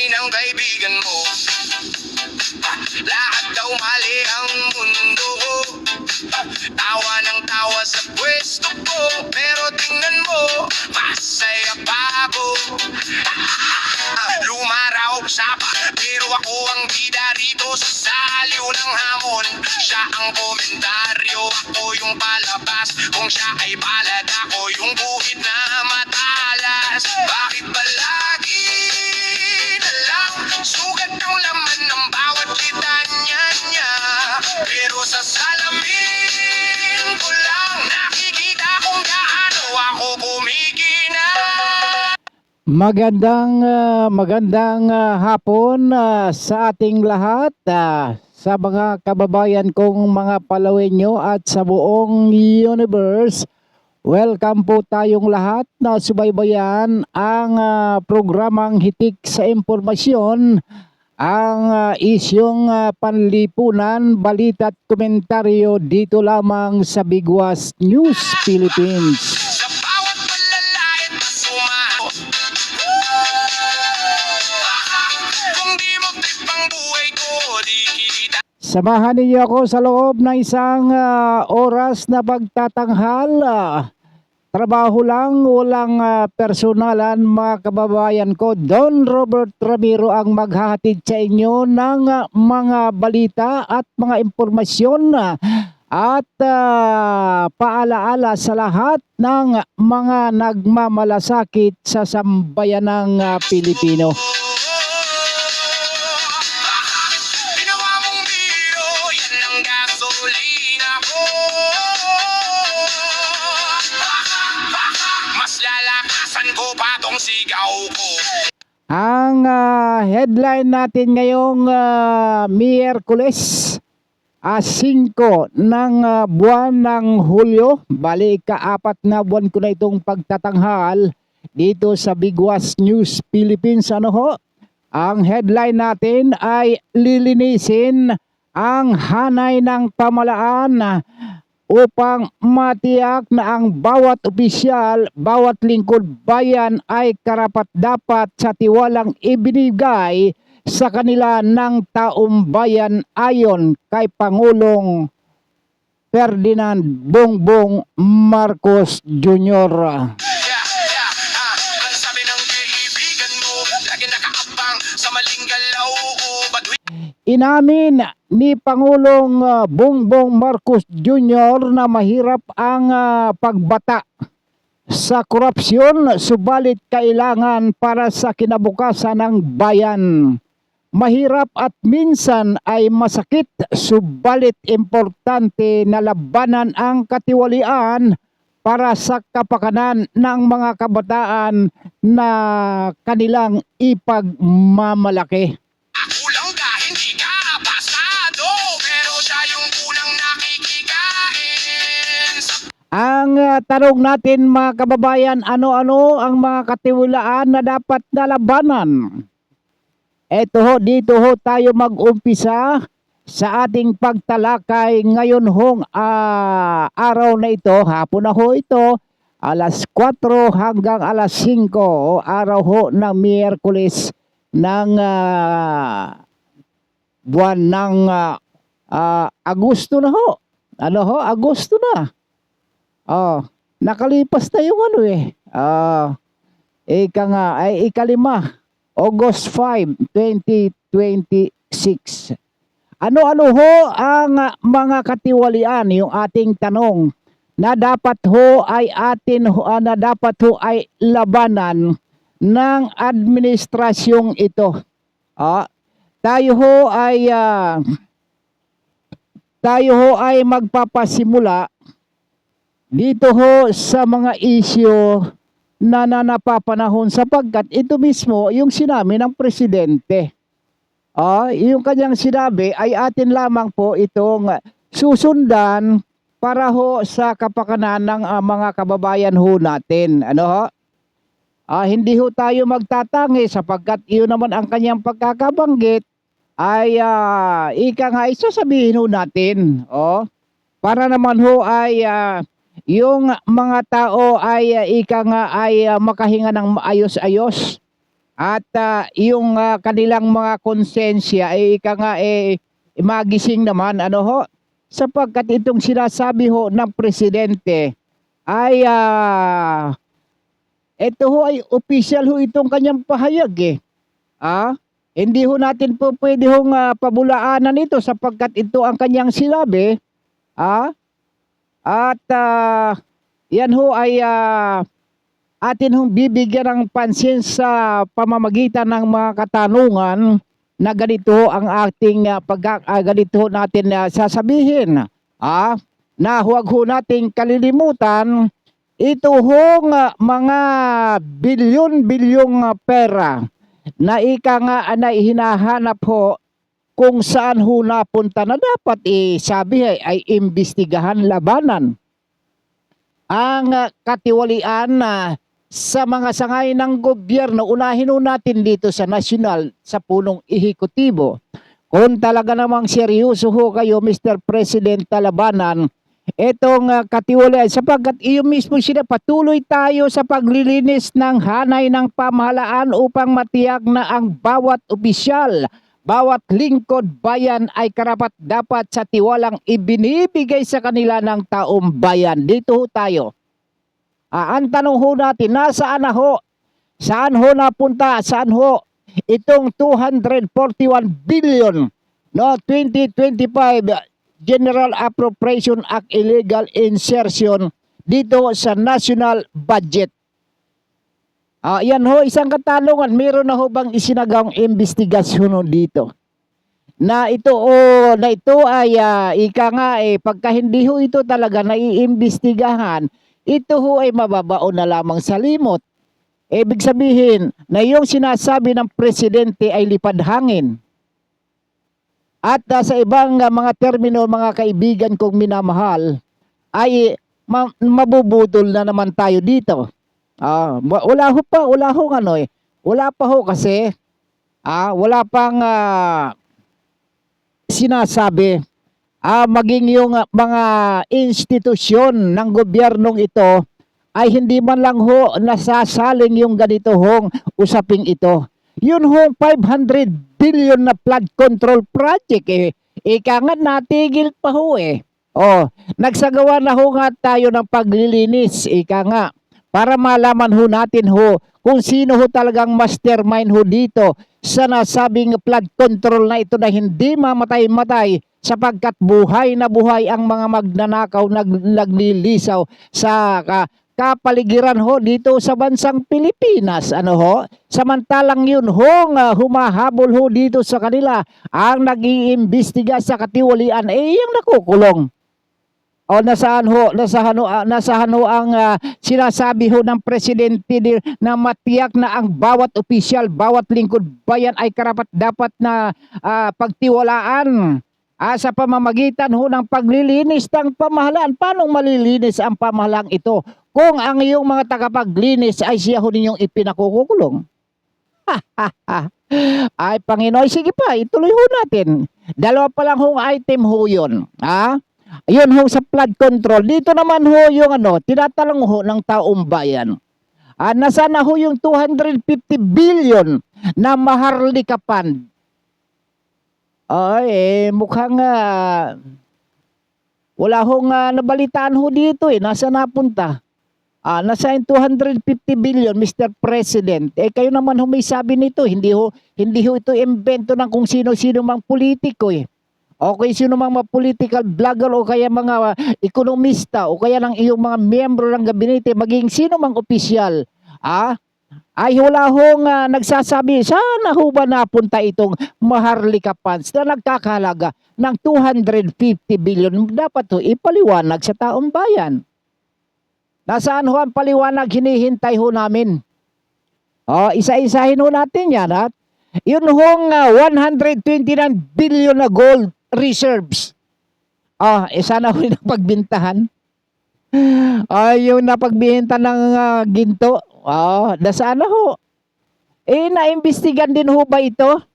ng kaibigan mo. Lahat daw mali ang mundo. Tawa ng tawa sa pwesto ko, pero tingnan mo, masaya pa ako. Lumaraw sa pero ako ang bida rito sa saliw ng hamon. Siya ang komentaryo, ako yung palabas. Kung siya ay palad, ako yung buhit na matalas. Bakit ba lagi na lang sugat ang laman ng bawat litanya niya? Pero sa salamin ko lang nakikita kung gaano ako kumikina. Magandang hapon sa ating lahat, sa mga kababayan kong mga Palawenyo at sa buong universe. Welcome po tayong lahat na subaybayan ang programang Hitik sa Impormasyon, ang isyong panlipunan, balita at komentaryo dito lamang sa Bigwas News Philippines. Samahan niyo ako sa loob ng isang oras na pagtatanghal. Trabaho lang, walang personalan mga kababayan ko. Don Robert Ramiro ang maghahatid sa inyo ng mga balita at mga impormasyon at paalaala sa lahat ng mga nagmamalasakit sa sambayanang Pilipino. Ang headline natin ngayong Miyerkules 5 ng buwan ng Hulyo, bali ka-4 na buwan ko na itong pagtatanghal dito sa Bigwas News Philippines. Ano ho? Ang headline natin ay lilinisin ang hanay ng pamahalaan upang matiyak na ang bawat opisyal, bawat lingkod bayan ay karapat-dapat sa tiwalang ibinigay sa kanila ng taong bayan ayon kay Pangulong Ferdinand Bongbong Marcos Jr. Inamin ni Pangulong Bongbong Marcos Jr. na mahirap ang pagbata sa korupsyon, subalit kailangan para sa kinabukasan ng bayan. Mahirap at minsan ay masakit, subalit importante na labanan ang katiwalian para sa kapakanan ng mga kabataan na kanilang ipagmamalaki. Ang tanong natin mga kababayan, ano-ano ang mga katiwalaan na dapat nalabanan? Eto ho, dito ho tayo mag-umpisa sa ating pagtalakay ngayon hong araw na ito, hapon na ho ito, alas 4 hanggang alas 5, araw ho ng Miyerkules ng buwan ng Agosto na ho. Ano ho? Agosto na. Nakalipas na yung ano ikalima, August 5, 2026. Ano-ano ho ang mga katiwalian, yung ating tanong na dapat ho ay labanan ng administrasyong ito. Tayo ho ay magpapasimula dito ho sa mga isyu na napapanahon sapagkat ito mismo yung sinabi ng presidente. Yung kanyang sinabi ay atin lamang po itong susundan para ho sa kapakanan ng mga kababayan ho natin. Ano ho? Hindi ho tayo magtatangi sapagkat iyon naman ang kanyang pagkakabanggit ay sasabihin ho natin. Para naman ho ay yung mga tao ay makahinga ng maayos-ayos at yung kanilang mga konsensya ay ika nga magising naman ano ho, sapagkat itong sinasabi ho ng presidente ay ito ho ay official ho itong kanyang pahayag hindi ho natin po pwede hong pabulaanan ito sapagkat ito ang kanyang sinabi at yan ho ay atin hong bibigyan ng pansin sa pamamagitan ng mga katanungan na ganito ang ating ganito natin sasabihin na huwag ho nating kalilimutan ito hong mga bilyon-bilyong pera na ika nga na hinahanap ho kung saan ho napunta na dapat sabi ay imbestigahan, labanan ang katiwalian sa mga sangay ng gobyerno. Unahin ho natin dito sa nasyonal, sa punong ehekutibo. Kung talaga namang seryoso ho kayo, Mr. President, labanan itong katiwalian sapagkat iyo mismo sila patuloy tayo sa paglilinis ng hanay ng pamahalaan upang matiyak na ang bawat opisyal, bawat lingkod bayan ay karapat dapat sa tiwalang ibinibigay sa kanila ng taong bayan. Dito ho tayo. Ang tanong ho natin, nasaan na ho? Saan ho napunta? Saan ho itong 241 billion 2025 General Appropriation Act illegal insertion dito sa national budget? Yan ho, isang katanungan, meron na ho bang isinagawang investigasyon dito? Na ito ay ika nga pagka hindi ho ito talaga naiimbestigahan, ito ho ay mababaon na lamang sa limot. Ibig sabihin na yung sinasabi ng presidente ay lipad hangin. At sa ibang mga termino, mga kaibigan kong minamahal, ay mabubudol na naman tayo dito. Wala pa ho kasi wala pang sinasabi maging yung mga institusyon ng gobyernong ito ay hindi man lang ho nasasaling yung ganito hong usaping ito. Yun hong 500 billion na flood control project ika nga natigil pa ho nagsagawa na ho nga tayo ng paglilinis ika nga para malaman ho natin ho kung sino ho talagang mastermind ho dito sa nasabing flood control na ito na hindi mamatay-matay sapagkat buhay na buhay ang mga magnanakaw naglilisaw sa kapaligiran ho dito sa bansang Pilipinas. Samantalang yun humahabol ho dito sa kanila ang nag-iimbestiga sa katiwalian yung nakukulong. Nasaan ho ang sinasabi ho ng presidente na matiyak na ang bawat opisyal, bawat lingkod bayan ay karapat dapat na pagtiwalaan sa pamamagitan ho ng paglilinis ng pamahalaan. Paano malilinis ang pamahalaan ito kung ang iyong mga tagapaglinis ay siya ho ninyong ipinakukulong? Ay Panginoon, sige pa, ituloy ho natin. Dalawa pa lang hong item ho yun. Yun ho sa flood control. Dito naman ho yung tinatalong ho ng taong bayan. Nasaan na ho yung 250 billion na Maharlika Fund? Mukhang wala hong nabalitaan ho dito Nasaan napunta? Nasa 250 billion, Mr. President. Kayo naman ho may sabi nito. Hindi ho ito invento ng kung sino-sino mang politiko Okay, sino mang mga political vlogger o kaya mga ekonomista o kaya ng iyong mga miyembro ng gabinete, maging sino mang opisyal, ay wala hong nagsasabi, sana ho ba napunta itong Maharlika Funds na nagkakahalaga ng 250 billion? Dapat ho ipaliwanag sa taong bayan. Nasaan ho ang paliwanag? Hinihintay ho namin. Isa-isahin ho natin yan. Yun hong 129 billion na gold reserves. Sana ho napagbintahan. Yung napagbinta ng ginto. Nasaan na ho? Naimbestigan din ho ba ito?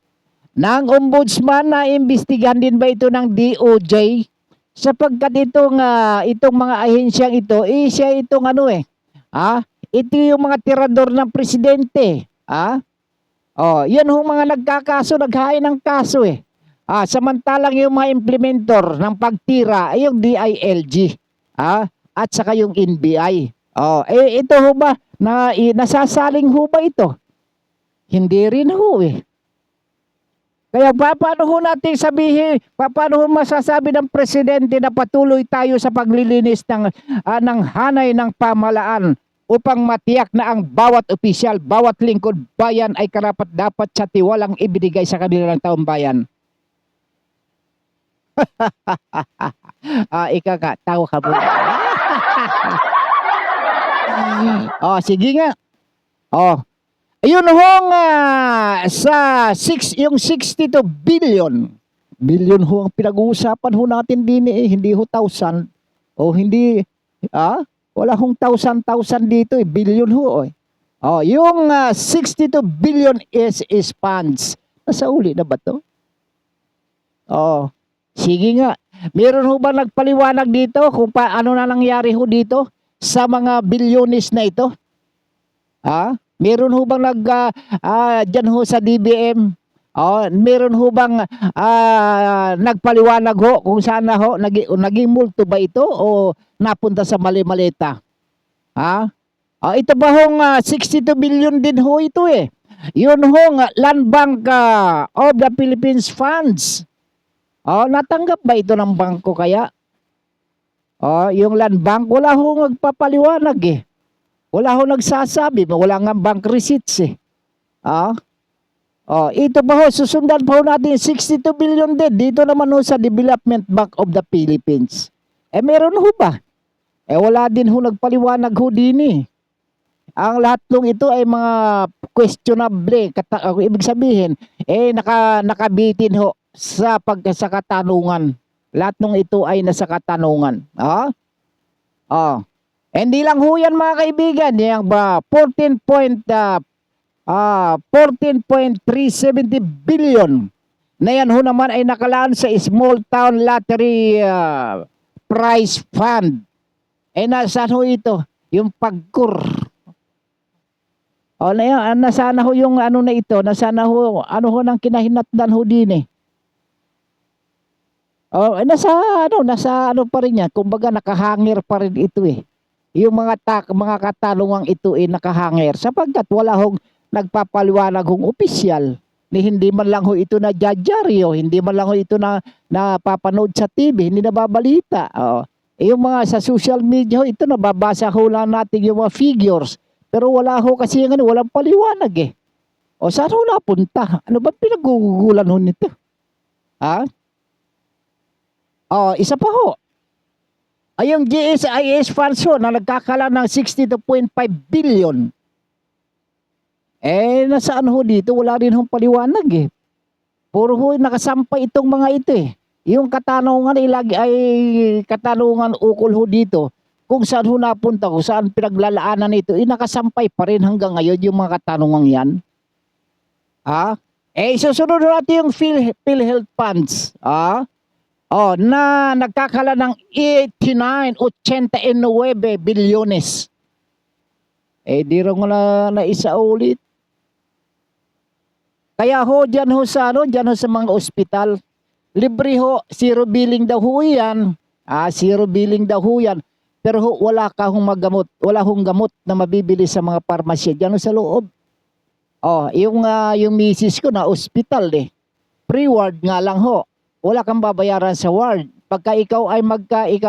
Ng ombudsman, naimbestigan din ba ito ng DOJ? Sapagkat itong mga ahensyang ito, siya itong ito yung mga tirador ng presidente. Oh, yan ho mga nagkakaso, naghain ng kaso eh. Samantalang yung mga implementor ng pagtira ay yung DILG, at saka yung NBI. Ito ho ba nasasaling ho ba ito? Hindi rin ho eh. Kaya paano ho natin sabihin, paano ho masasabi ng presidente na patuloy tayo sa paglilinis ng hanay ng pamahalaan upang matiyak na ang bawat opisyal, bawat lingkod bayan ay karapat-dapat sa tiwalang ibinigay sa kanilang taong bayan. Ikaw ka, tawa ka muna. Sige nga. Ayun hong yung 62 billion. Billion ho ang pinag-uusapan ho natin din eh, hindi ho thousand. Hindi, wala hong thousand dito eh, billion ho eh. Yung 62 billion is funds. Nasa uli na ba to? Sige nga. Meron ho ba nagpaliwanag dito kung paano na nangyari ho dito sa mga bilyonis na ito? Meron ho bang dyan ho sa DBM? Meron ho bang nagpaliwanag ho kung saan na ho naging multo ba ito o napunta sa mali-malita? Ito ba hong 62 billion din ho ito eh. Yun hong Land Bank of the Philippines funds. Natanggap ba ito ng bangko kaya? Yung Land Bank, wala hong nagpapaliwanag eh. Wala hong nagsasabi, wala nga bank receipts eh. Ito ba ho, susundan pa ho natin 62 billion din. Dito naman ho sa Development Bank of the Philippines. Meron ho ba? Wala din ho nagpaliwanag ho din eh. Ang lahat ng ito ay mga questionable. Ibig sabihin, nakabitin ho sa katanungan. Lahat ng ito ay nasa katanungan. Hindi lang ho yan mga kaibigan. Yung 14.370 billion na yan ho naman ay nakalaan sa Small Town Lottery Prize Fund. Nasaan ho ito? Yung pagkur. Nasaan ho yung ano na ito? Nasaan ho, ano ho nang kinahinatnan ho din eh. Nasa ano pa rin yan. Kumbaga nakahangir pa rin ito eh. Yung mga katanungang ito ay nakahangir sapagkat wala hong nagpapaliwanag hong opisyal. Hindi man lang ho ito na jajaryo, hindi man lang ho ito na napapanood sa TV, hindi nababalita. Yung mga sa social media ho, ito nababasa ho lang natin yung mga figures. Pero wala ho kasi yung walang paliwanag eh. Saan ho napunta? Ano ba pinagugulan ho nito? Isa pa ho. Yung GSIS funds ho na nagkakala ng 62.5 billion. Nasaan ho dito? Wala rin hong paliwanag eh. Puro ho nakasampay itong mga ito eh. Yung katanungan ay katanungan ukol ho dito. Kung saan ho napunta, kung saan pinaglalaanan ito, nakasampay pa rin hanggang ngayon yung mga katanungan yan. Susunod natin yung PhilHealth funds. Na nagkakala ng 89 bilyones. Di rin ko na isa ulit. Kaya ho, dyan ho sa mga ospital, libre ho, zero billing daw ho yan. Zero billing daw ho yan. Pero ho, wala hong gamot na mabibili sa mga parmasya dyan ho sa loob. Yung misis ko na ospital eh. Pre-ward nga lang ho. Wala kang babayaran sa ward. Pagka ikaw ay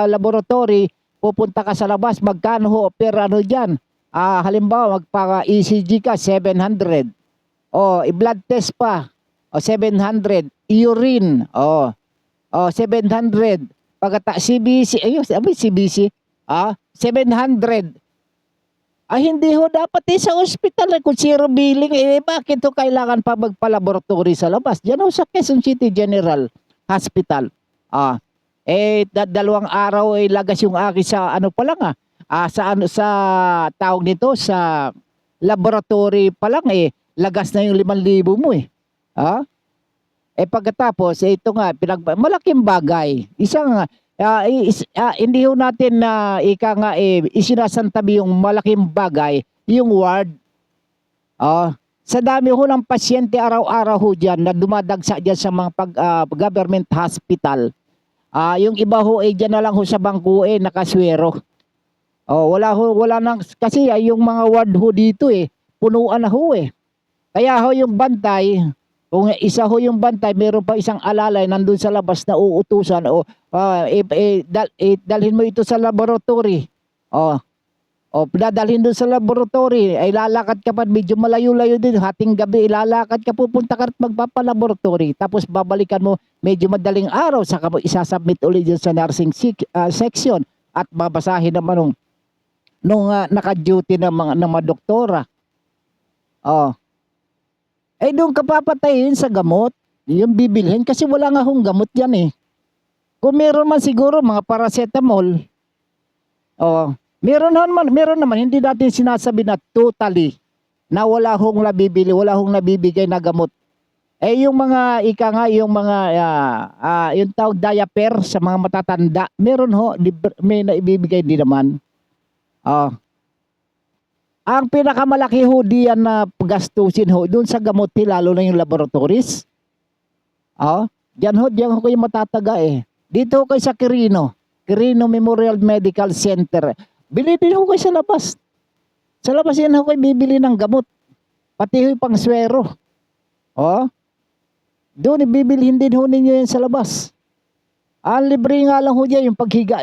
laboratory, pupunta ka sa labas, magkano ho per ano dyan? Halimbawa, magpaka-ECG ka, 700. I-blood test pa, 700. Urine, 700. Pagkata CBC, CBC, 700. Hindi ho dapat sa ospital kung zero billing. Bakit ho kailangan pa magpa-laboratory sa labas? Diyan ho sa Quezon City General Hospital. Dalawang araw ay lagas yung akin sa ano pa lang sa tawag nito sa laboratory pa lang lagas na yung 5,000 mo eh. Pagkatapos ito nga malaking bagay. Isang hindi ho natin na isinasantabi yung malaking bagay, yung ward. sa dami ho ng pasyente araw-araw ho dyan na dumadagsa dyan sa mga government hospital, yung iba ho ay dyan na lang ho sa bangko nakaswero. Wala nang, kasi yung mga ward ho dito punuan na ho Kaya ho yung bantay, kung isa ho yung bantay, meron pa isang alalay nandun sa labas na uutusan dalhin mo ito sa laboratory. Dadalhin doon sa laboratory, ay lalakad ka pa, medyo malayo-layo din, hating gabi, ilalakad ka, pupunta ka at magpapalaboratory, tapos babalikan mo, medyo madaling araw, saka mo isasubmit ulit dyan sa nursing section, at babasahin naman nung naka-duty ng mga doktora. Doon ka papatayin sa gamot, yung bibilhin, kasi wala nga hong gamot yan Kung meron man siguro, mga paracetamol, meron naman, hindi natin sinasabi na totally na wala hong nabibili, wala hong nabibigay na gamot. Yung mga yung mga yung tawag diaper sa mga matatanda, meron ho, may naibibigay din naman. Ang pinakamalaki ho diyan na gastusin ho doon sa gamot, lalo na yung laboratories. Diyan ho kayo matataga Dito ho kayo sa Quirino Memorial Medical Center. Bili din ho kayo sa labas. Sa labas yan ho kayo bibili ng gamot. Pati ho pang swero. Doon ibibilhin din ho ninyo yan sa labas. Ang libre nga lang ho dyan yung paghiga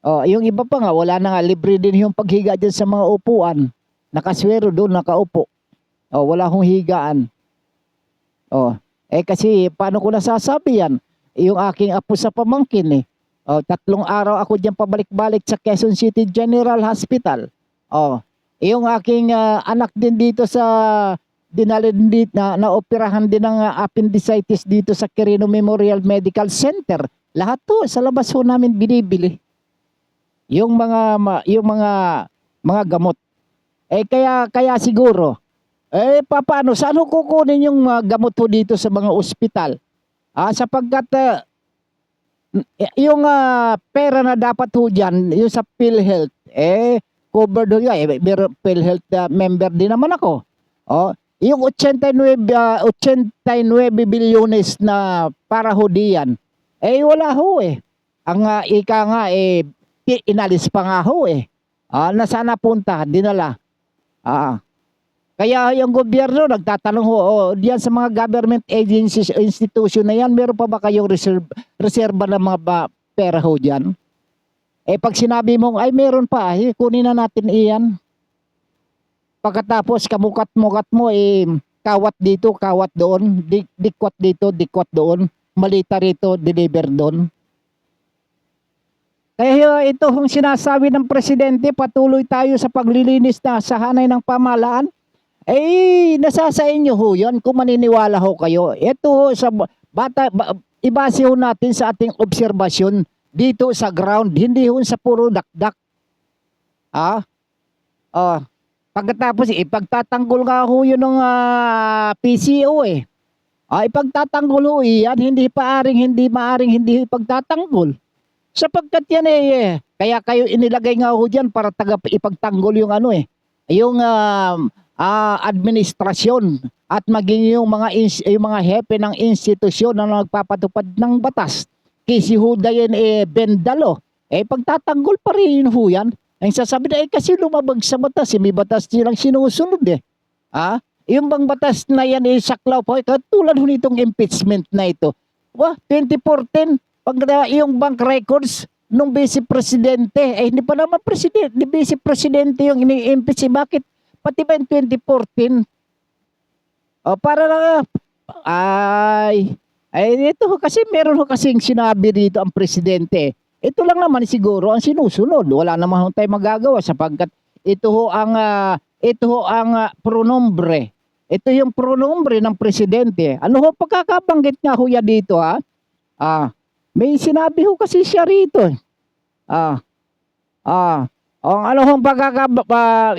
yung iba pa nga, wala na nga, libre din yung paghiga dyan sa mga upuan. Nakaswero doon, nakaupo. Wala hong higaan. Kasi paano ko nasasabi yan? Yung aking apo sa pamangkin 3 araw ako diyan pabalik-balik sa Quezon City General Hospital. Yung aking anak din dito sa dinalhin dito na operahan din ng appendicitis dito sa Quirino Memorial Medical Center. Lahat to sa labas ho namin binibili. Yung mga gamot. Kaya siguro paano saan ho kukunin yung gamot ho dito sa mga ospital? Sapagkat yung pera na dapat ho dyan, yung sa PhilHealth, covered ho yun. PhilHealth member din naman ako. Yung 89 bilyones na para ho diyan, wala ho Ang ika nga, inalis pa nga ho nasaan napunta, dinala. Kaya yung gobyerno nagtatanong ho, diyan sa mga government agencies, institution na yan, meron pa ba kayong reserba ng mga pera ho diyan? Pag sinabi mong, meron pa, kunin na natin iyan. Pagkatapos, kamukat-mukat mo, kawat dito, kawat doon, dikwat dito, dikwat doon, malita rito, deliver doon. Kaya ito yung sinasabi ng presidente, patuloy tayo sa paglilinis na sa hanay ng pamahalaan. Nasa sa inyo ho yun kung maniniwala ho kayo. Ito ho sa ibase ho natin sa ating obserbasyon dito sa ground, hindi ho sa puro dakdak. Pagkatapos ipagtatanggol nga ho yun ng PCO ipagtatanggol ho yan, hindi maaring hindi ipagtatanggol. Sapagkat yan kaya kayo inilagay nga ho dyan para ipagtanggol yung yung administrasyon at maging yung mga hepe ng institusyon na nagpapatupad ng batas. Kasi ho dayan bendalo. Pagtatanggol pa rin ho yan. Ang sasabi na kasi lumabag sa batas. May batas nilang sinusunod Yung bang batas na yan saklaw po. Katulad ho nitong impeachment na ito. 2014, pag yung bank records nung vice presidente, hindi pa naman presidente, vice presidente yung ini-impeach. Bakit? Pati ba yung 2014? Para lang, ito kasi meron ho kasing sinabi dito ang presidente. Ito lang naman siguro ang sinusunod. Wala naman tayo magagawa sapagkat ito ho ang pronombre. Ito yung pronombre ng presidente. Ano ho pagkakabanggit nga ho yan dito may sinabi ho kasi siya rito.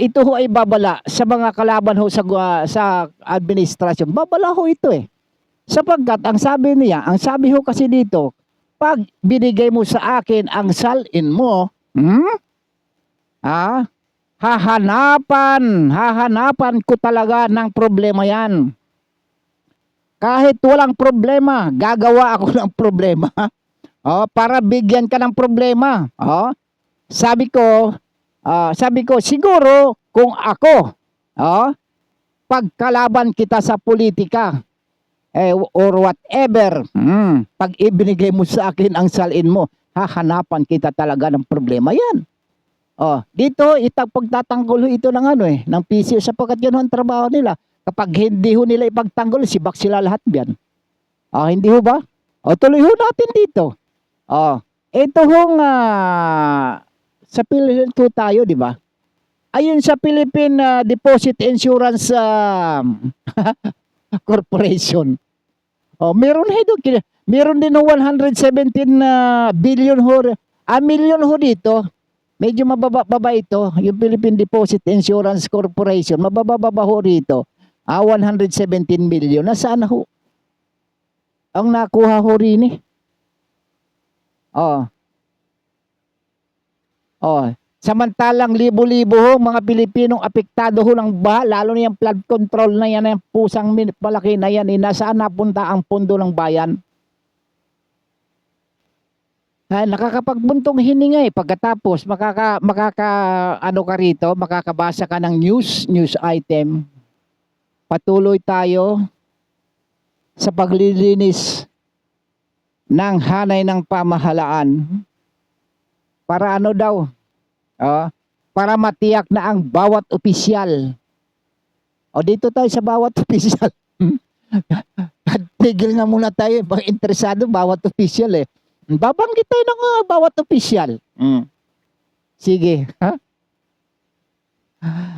Ito ho ay babala sa mga kalaban ho sa administrasyon. Babala ho ito Sapagkat ang sabi ho kasi dito, pag binigay mo sa akin ang salin mo, hahanapan ko talaga ng problema yan. Kahit walang problema, gagawa ako ng problema. Para bigyan ka ng problema. Sabi ko siguro kung ako, pagkalaban kita sa politika, or whatever, pag ibinigay mo sa akin ang salin mo, hahanapan kita talaga ng problema yan. Dito, pagtatanggol ito ng PCO sapagkat yun ang trabaho nila. Kapag hindi ho nila ipagtanggol, sibak sila lahat yan. Hindi ho ba? Tuloy ho natin dito. Ito hong sa Philippines tayo, di ba? Ayun sa Philippine Deposit Insurance Corporation. Meron din ho 117 billion ho. Million ho dito. Medyo mababa ito, yung Philippine Deposit Insurance Corporation. Mababa ho rito. 117 million. Nasaan ho? Ang nakuha ho rin eh. Samantalang libo-libo ho mga Pilipinong apektado ho ng baha, lalo na yung flood control na yan, yung pusang malaki na yan, nasaan napunta ang pondo ng bayan? Nakakapagbuntong hininga pagkatapos makakabasa ka ng news item. Patuloy tayo sa paglilinis ng hanay ng pamahalaan para para matiyak na ang bawat opisyal. Dito tayo sa bawat opisyal. Tigil nga muna tayo, pag interesado bawat opisyal Babanggit tayo ng bawat opisyal. Sige.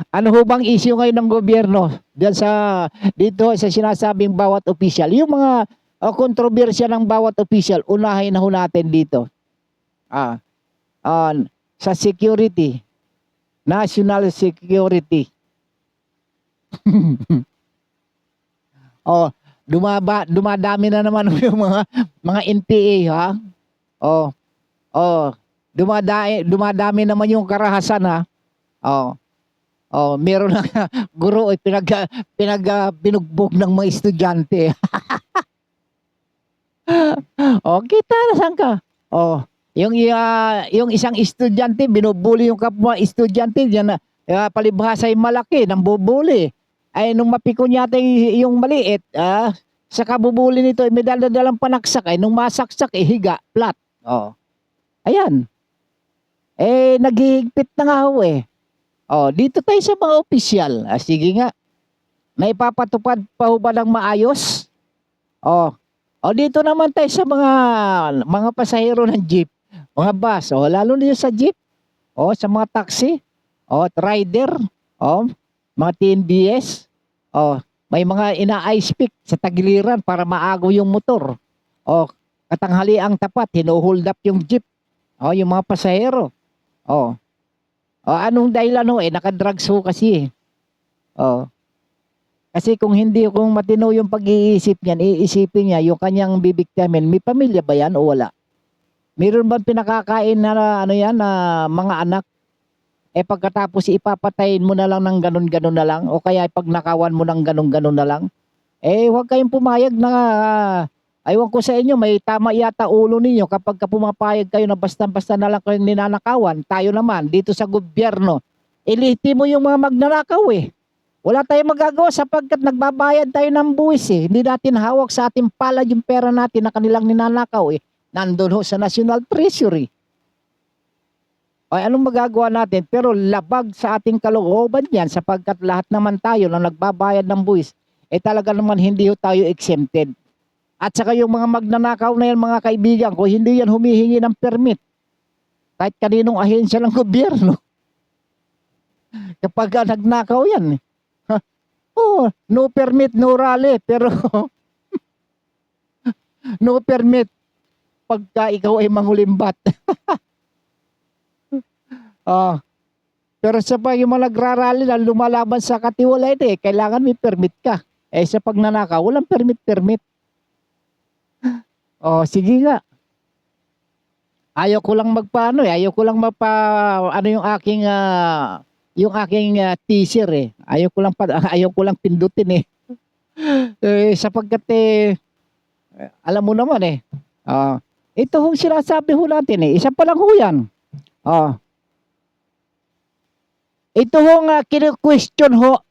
Ano ho bang issue ngayon ng gobyerno dito sa sinasabing bawat opisyal? Yung mga kontrobersya ng bawat opisyal, unahin na ho natin dito. Sa security, national security. Dumadami na naman yung mga NPA dumadami naman yung karahasan meron na guro binugbog ng mga estudyante. Kita na saan ka? Yung isang estudyante binubuli yung kapwa estudyante diyan palibhasa ay malaki nang bubuli. Ay nung mapikon yata yung maliit, sa kabubuli nito may daladalang panaksak nung masaksak higa, flat. Ayan. Naghihigpit na nga ho dito tayo sa mga opisyal. Sige nga. Naipapatupad pa ho ba ng maayos? Dito naman tayo sa mga pasahero ng jeep, mga bus, lalo na sa jeep, sa mga taxi, rider, mga TNBS, may mga ina-ice pick sa tagiliran para maago yung motor. Katanghali ang tapat, hinuhold up yung jeep, yung mga pasahero. Anong dahilan nakadrugs ho kasi Kasi kung matino yung pag-iisip niyan, iisipin niya yung kanyang bibiktimin, may pamilya ba yan o wala? Meron bang pinakakain na na mga anak? Pagkatapos ipapatayin mo na lang ng ganun-ganun na lang o kaya pag nakawan mo ng ganun-ganun na lang, huwag kayong pumayag na aywan ko sa inyo, may tama yata ulo ninyo kapag pumapayag kayo na basta-basta na lang kayong ninanakawan. Tayo naman dito sa gobyerno, iliti mo yung mga magnanakaw Wala tayong magagawa sapagkat nagbabayad tayo ng buwis Hindi natin hawak sa ating palad yung pera natin na kanilang ninanakaw Nandun ho sa National Treasury. Anong magagawa natin? Pero labag sa ating kalooban yan sapagkat lahat naman tayo na nagbabayad ng buwis, talaga naman hindi ho tayo exempted. At saka yung mga magnanakaw na yan mga kaibigan ko, hindi yan humihingi ng permit. Kahit kaninong ahensya ng gobyerno. Kapag nagnakaw yan no permit, no rally, pero no permit pagka ikaw ay mangulimbat. Pero sa yung mga nagrarally na lumalaban sa katiwalay kailangan may permit ka. Sa pagnanakaw, walang permit. Sige nga. Ayaw ko lang yung aking yung aking teaser eh. Ayaw ko lang pindutin eh. Sapagkat alam mo naman eh. Ito hong sinasabi ho natin eh. Isa pa lang ho yan. Ito hong kinu-question ho.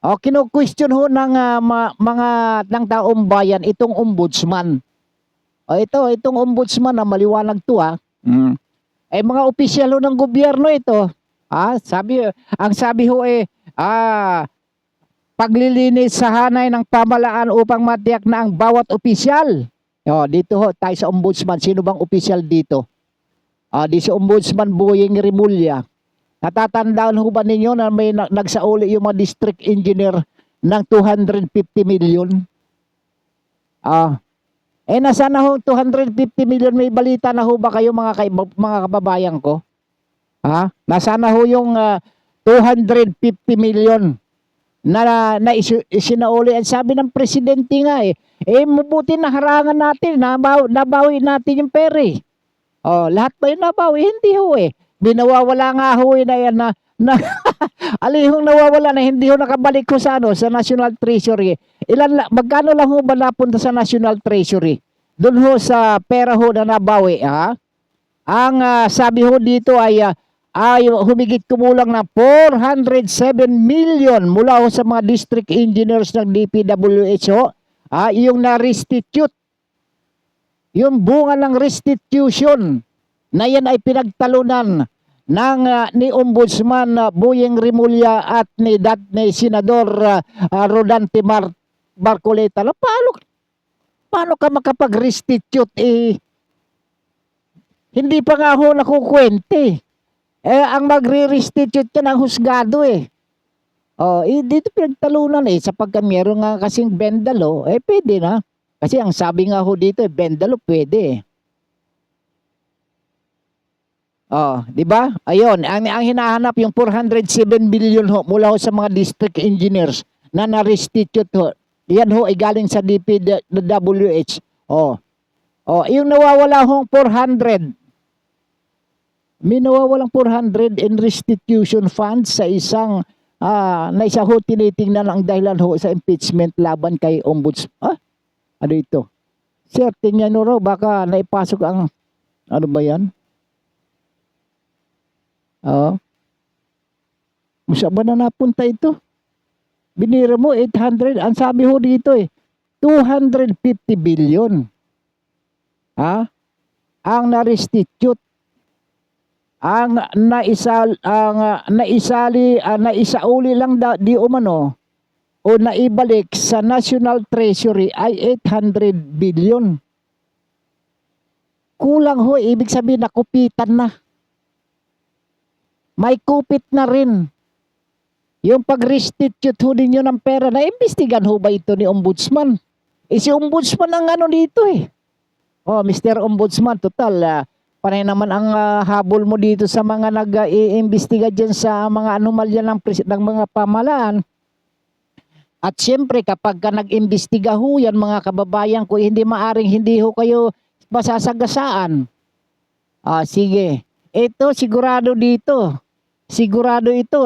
Kinu-question ho ng mga ng taong bayan itong ombudsman. Itong ombudsman na maliwanag to mga opisyal ho ng gobyerno ito. Ang sabi ho paglilinis sa hanay ng pamahalaan upang matiyak na ang bawat opisyal. Dito ho tayo sa ombudsman. Sino bang opisyal dito? Di si Ombudsman Boyeng Rimulya. Natatandaan ho ba ninyo na may nagsauli yung mga district engineer ng 250 million? Nasaan na ho 250 million? May balita na ho ba kayo mga kababayan ko? Nasaan na ho yung 250 million na isinauli? Ang sabi ng presidente nga mabuti na harangan natin, nabawi natin yung pera lahat ba yung nabawi? Hindi ho Binawawala nga ho na yan na alihong nawawala na hindi ho nakabalik ko sa National Treasury. Magkano lang ho ba napunta sa National Treasury? Doon ho sa pera ho na nabawi Ang sabi ho dito ay humigit kumulang na 407 million mula ho sa mga district engineers ng DPWH yung na-restitute. Yung bunga ng restitution na yan ay pinagtalunan ni Ombudsman Boyeng Rimulya at ni Senador Rodante Marcoleta. Paano ka makapag-restitute hindi pa nga ho nakukwente. Ang magre-restitute ka ng husgado dito pinagtalunan sapagkat meron nga kasing bendalo pwede na. Kasi ang sabi nga ho dito bendalo pwede di ba? Ayun, ang hinahanap yung 407 billion ho mula ho sa mga district engineers na na-restitute ho. Yan ho ay galing sa DPWH. Yung nawawala hong 400. May nawawalang 400 in restitution funds sa isang na isa ho tinitingnan ang dahilan ho sa impeachment laban kay Ombudsman. Ano ito? Sir, tingnan nyo raw baka naipasok ang ano ba yan? Saan ba na napunta ito? Binira mo 800. Ang sabi ho dito 250 billion. Ang na-restitute. Ang naisauli lang di umano o naibalik sa National Treasury ay 800 billion. Kulang ho, ibig sabihin nakupitan na. May kupit na rin. Yung pag-restitute ho ninyo ng pera, na-imbestigan ho ba ito ni Ombudsman? Si Ombudsman ang dito Mr. Ombudsman, total, panay naman ang habol mo dito sa mga nag-iimbestiga dyan sa mga anomalya ng mga pamahalaan. At siyempre, kapag nag-imbestiga ho yan, mga kababayan ko, hindi maaring hindi ho kayo masasagasaan. Sige. Ito, sigurado dito. Sigurado ito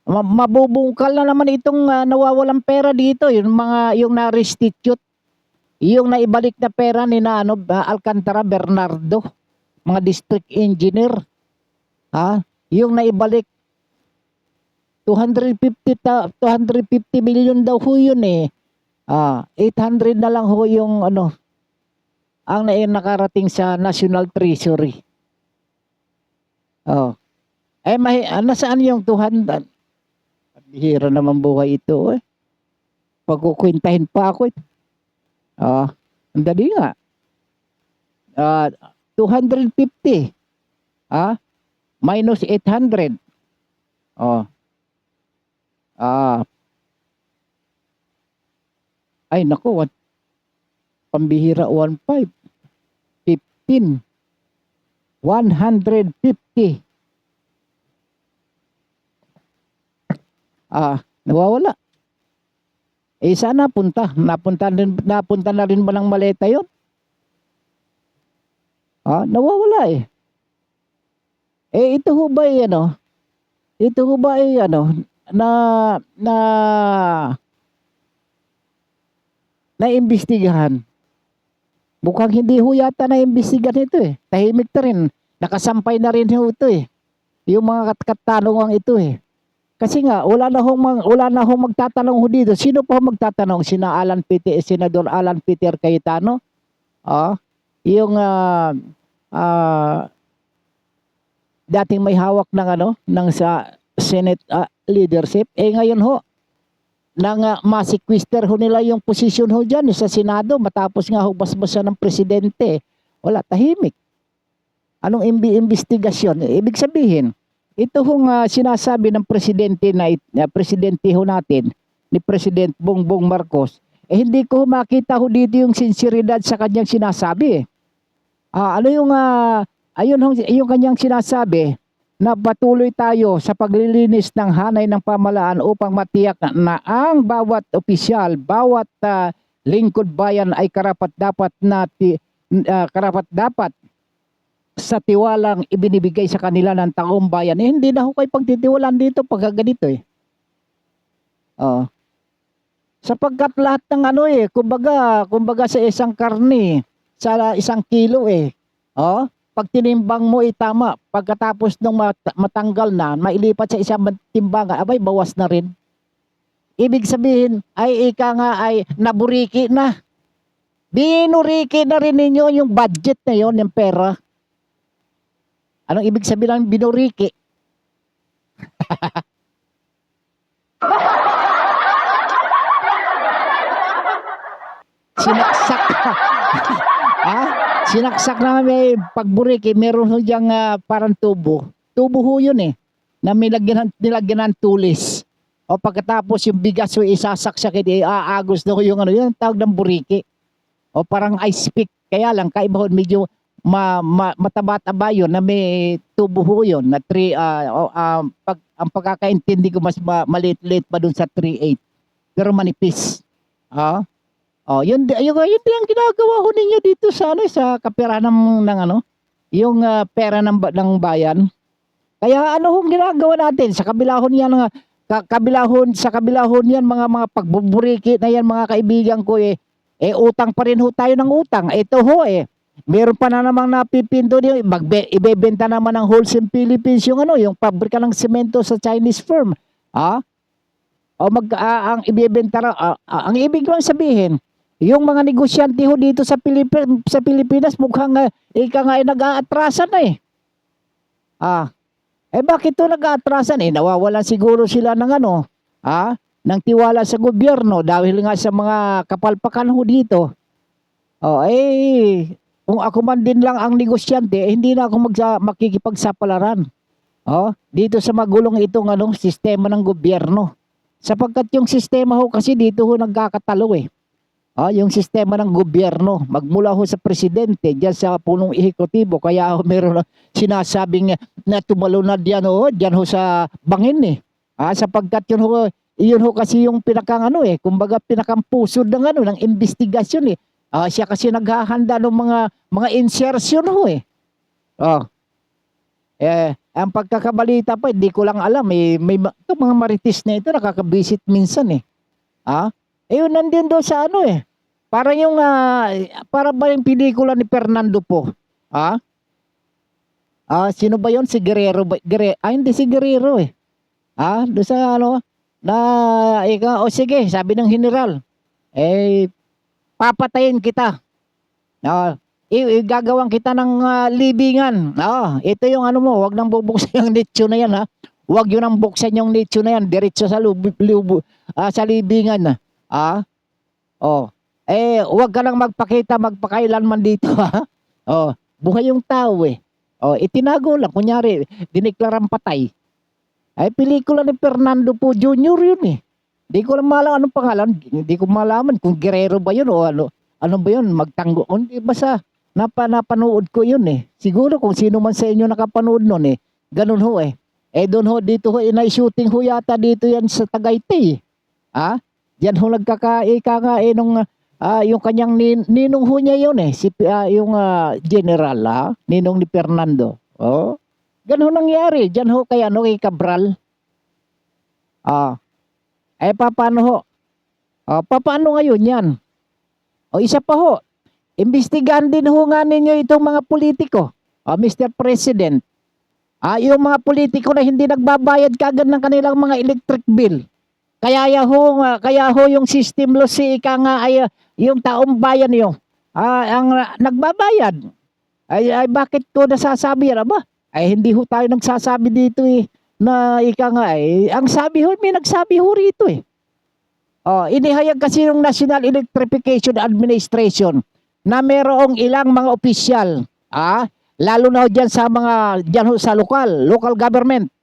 mabubungkal na naman itong nawawalang pera dito, yung na-restitute, yung naibalik na pera ni Alcantara Bernardo, mga district engineer. Yung naibalik 250 million daw ho yun 800 na lang ho yung ang nakarating sa National Treasury. Nasaan yung 200? Hira naman buhay ito Pagkukwintahin pa ako ang dali nga. 250. Minus 800. Ay naku, pambihira 15. 150. Nawawala. Saan napunta? Napunta na rin ba ng maleta yun? Nawawala ito ho ba ito ho ba ay ano, na na naimbestigahan? Mukhang hindi ho yata naimbestigahan ito eh. Tahimik na rin. Nakasampay na rin ho ito eh. Yung mga katanungan ito eh. Kasi nga, wala na hong magtatanong ho dito. Sino pa ho magtatanong? Senador Alan Peter Cayetano? Ah, yung dating may hawak ng ng sa Senate leadership. Ngayon ho, nang masikwister ho nila yung posisyon ho dyan sa Senado matapos nga ho basbasan ng presidente. Wala, tahimik. Anong investigasyon? Ibig sabihin, ito hong sinasabi ng presidente presidente ho natin, ni President Bongbong Marcos, hindi ko makita ho dito yung sinseridad sa kanyang sinasabi. Ano yung, ayun yung kanyang sinasabi, na patuloy tayo sa paglilinis ng hanay ng pamahalaan upang matiyak na ang bawat opisyal, bawat lingkod bayan ay karapat-dapat sa tiwalang ibinibigay sa kanila ng taong bayan. Hindi na ho kayo pagtitiwalaan dito pagka ganito eh. Sapagkat lahat ng kumbaga sa isang karne, sa isang kilo eh. Pag tinimbang mo ay tama, pagkatapos nung matanggal na, mailipat sa isang timbangan, abay bawas na rin. Ibig sabihin ay ay naburiki na. Binuriki na rin ninyo yung budget na yon, yung pera. Anong ibig sabihin ng binuriki? Sinaksak. Sinaksak na may pagburiki, meron ho diyang parang tubo. Tubo ho yun eh, na nilagyan ng tulis. O pagkatapos yung bigas ho isasaksak, aagos na ho yung yun, tawag ng buriki. O parang ice pick, kaya lang kaiba ho, medyo mataba-taba yun na may tubo ho yun na ang pagkakaintindi ko mas maliit-liit pa dun sa 3/8 pero manipis. Yun din ang ginagawa ho ninyo dito sa sa kaperahan ng yung pera ng bayan. Kaya hong ginagawa natin sa kabilahon yan sa kabilahon yan mga pagbuburiki na yan mga kaibigan ko utang pa rin ho tayo ng utang. Ito ho meron pa na namang napipindo niyo, ibebenta naman ng Holcim Philippines yung yung pabrika ng semento sa Chinese firm. Ang ibebenta ang ibig lang sabihin, yung mga negosyante ho dito sa Pilipinas mukhang ay nag-aatrasan na bakit to nag-aatrasan nawawalan siguro sila ng ng tiwala sa gobyerno dahil nga sa mga kapalpakan ho dito. Kung ako man din lang ang negosyante, hindi na ako makikipagsapalaran. Dito sa magulong itong sistema ng gobyerno. Sapagkat yung sistema ho kasi dito ho nagkakatalo yung sistema ng gobyerno, magmula ho sa presidente, diyan sa punong ehekutibo, kaya meron sinasabing na tumalunad yan diyan ho sa bangin sapagkat yun ho kasi yung kumbaga pinakampuso ng ng investigasyon siya kasi naghahanda ng mga insertion ho ang pagkakabalita pa hindi ko lang alam may mga marites na ito nakakabisit minsan yun nandun doon sa parang yung para ba yung pelikula ni Fernando po sino ba yon si Guerrero hindi si Guerrero doon sa na sige sabi ng general papatayin kita. Gagawin kita ng libingan. Ito yung mo, wag nang bubuksan yung nicho na yan Wag yun ang buksan yung nicho na yan, diretso sa sa libingan wag ka nang magpakailanman dito buhay yung tao itinago lang, kunyari, diniklarang patay. Pelikula ni Fernando po Jr. yun Di ko lang malaman anong pangalan. Hindi ko malaman kung Guerrero ba yun o ano ba yun. Magtango. Basta napanood ko yun Siguro kung sino man sa inyo nakapanood nun ganun ho doon ho dito ho shooting ho yata dito yan sa Tagaytay Diyan ho nagkakaika nga nung yung kanyang ninong ho niya yun yung general ninong ni Fernando. Ganun nangyari. Diyan ho kay kay Cabral. Ah, papaano ho? Papaano ngayon 'yan? O isa pa ho, imbestigahan din ho nga ninyo itong mga politiko, Mr. President. Yung mga politiko na hindi nagbabayad kaagad ng kanilang mga electric bill. Kaya ho yung system loss ika nga ay yung taong bayan niyo ang nagbabayad. Ay bakit ko nasasabi yan ba? Ay hindi ho tayo nagsasabi dito na ika nga ang sabi ho may nagsabi ho rito inihayag kasi ng National Electrification Administration na merong ilang mga opisyal, lalo na diyan sa mga diyan ho sa local government.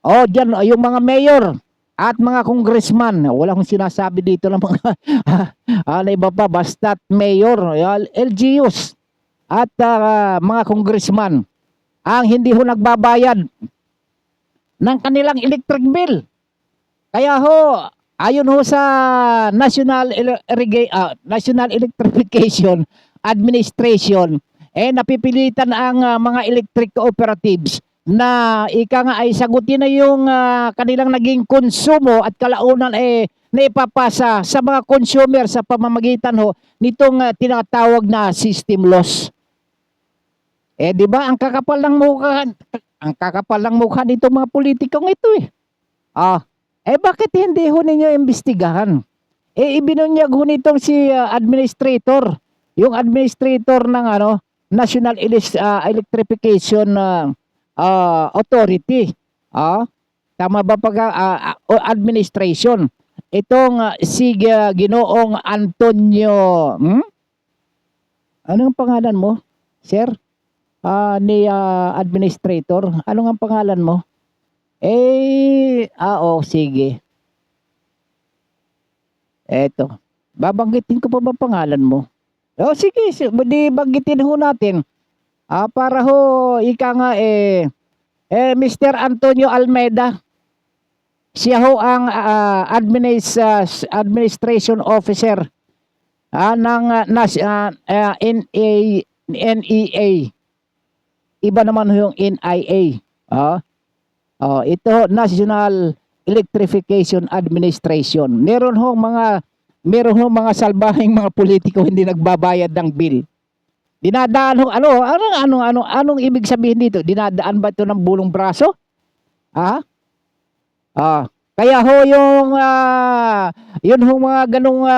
Diyan yung mga mayor at mga congressman. Wala akong sinasabi dito ng mga na iba pa basta't mayor, LGUs at mga congressman ang hindi ho nagbabayad ng kanilang electric bill. Kaya ho, ayon ho sa National Electrification Administration, napipilitan ang mga electric cooperatives na ika nga ay sagutin na yung kanilang naging konsumo at kalaunan na ipapasa sa mga consumer sa pamamagitan ho nitong tinatawag na system loss. Di ba ang kakapal ng mukha nitong mga politikong ito bakit hindi ho ninyo imbestigahan? Ibinunyag ho nitong si administrator, yung administrator ng National Electrification Authority. Tama ba administration? Itong si Ginoong Antonio, anong pangalan mo, sir? Ni administrator, ano ang pangalan mo? Sige. Eto. Babanggitin ko pa ba pangalan mo? Sige, di banggitin ho natin. Para ho, ika nga Mr. Antonio Almeida. Siya ho ang administration officer ng NEA. Iba naman ho yung NIA. Ito National Electrification Administration. Meron ho mga salbahing mga politiko hindi nagbabayad ng bill. Dinadaan ho anong ibig sabihin dito? Dinadaan ba ito ng bulong braso? Kaya ho yun ho mga ganung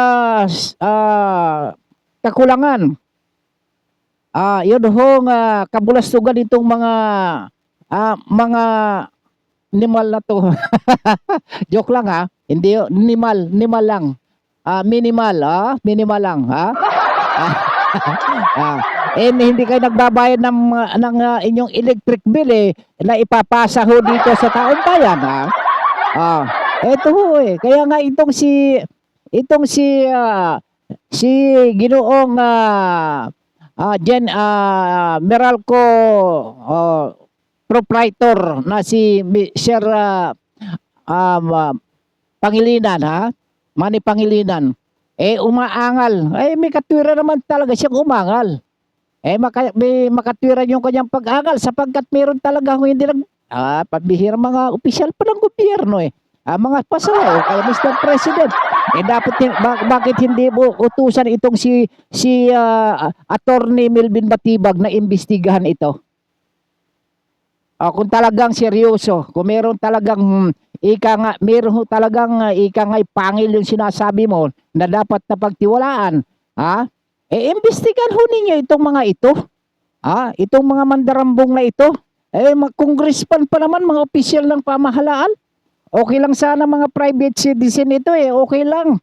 kakulangan. Yun ho kabulastugan itong mga nimal na to. Joke lang Hindi nimal lang. Minimal lang hindi kayo nagbabayad ng inyong electric bill na ipapasa ho dito sa taong bayan eto ho kaya nga itong si Ginoong Meralco proprietor na si Sir Pangilinan Manny Pangilinan umaangal may katwira naman talaga siyang umangal may makatwiran yung kanyang pag-angal sapagkat meron talaga hindi pabihira mga opisyal pa ng gobyerno mga pasaw kaya Mr. President bakit hindi mo utusan itong si Attorney Melvin Batibag na imbestigahan ito? Kung talagang seryoso, kung meron talagang meron talagang pangil yung sinasabi mo na dapat na pagtiwalaan, imbestigahan ho ninyo itong mga ito. Itong mga mandarambong na ito. Mga congressman pa naman, mga opisyal ng pamahalaan. Okay lang sana mga private citizen ito okay lang.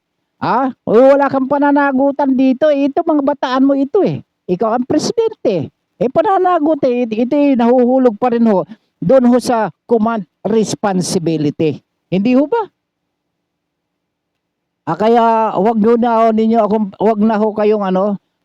Wala kang pananagutan dito ito mga bataan mo ito Ikaw ang presidente. Pananagot ito nahuhulog pa rin ho doon ho sa command responsibility. Hindi ho ba? Kaya wag na ho kayong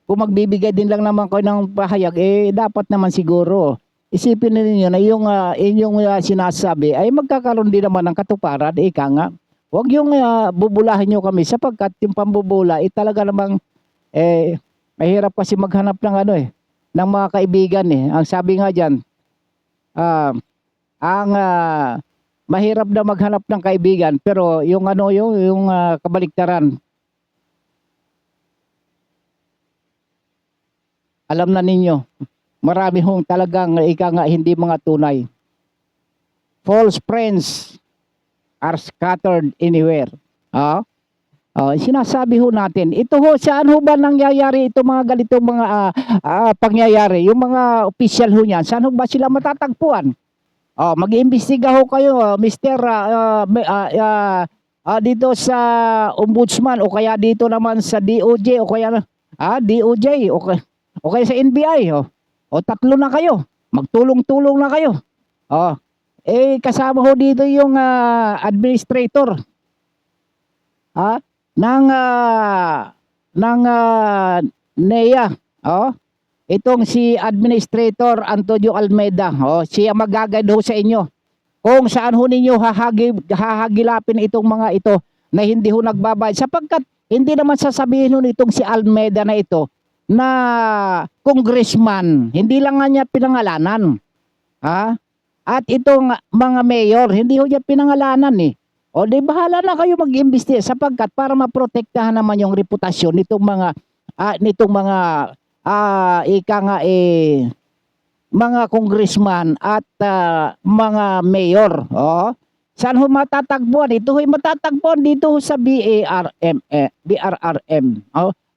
kung magbibigay din lang naman kayo ng pahayag dapat naman siguro isipin niyo na yung inyong sinasabi ay magkakaroon din naman ng katuparan ika nga. Wag yung bubulahin niyo kami sapagkat yung pambubula talaga namang mahirap kasi maghanap ng ng mga kaibigan Ang sabi nga diyan ang mahirap na maghanap ng kaibigan, pero yung ano yung kabaliktaran, alam na ninyo, marami hong talagang ika nga hindi mga tunay. False friends are scattered anywhere. Ah? Sinasabi ho natin, ito ho, saan ho ba nangyayari itong mga ganitong mga pangyayari? Yung mga official ho niyan, saan ho ba sila matatagpuan? Mag-iimbestiga ho kayo, Mr. Dito sa Ombudsman o kaya dito naman sa DOJ o kaya DOJ o kaya sa NBI. O tatlo na kayo, magtulong-tulong na kayo. Kasama ho dito yung administrator. Ng NEA. Itong si Administrator Antonio Almeida. Siya mag-guide ho sa inyo kung saan ho ninyo hahagilapin itong mga ito na hindi ho nagbabayad, sapagkat hindi naman sasabihin ho nitong si Almeida na ito na congressman, hindi lang nga niya pinangalanan. At itong mga mayor, hindi ho niya pinangalanan eh. Di bahala na kayo mag-imbestiga, sapagkat para maprotektahan naman yung reputasyon nitong mga mga congressman at mga mayor. Saan ho matatagpuan? Ito ho'y matatagpuan dito ho sa BRRM.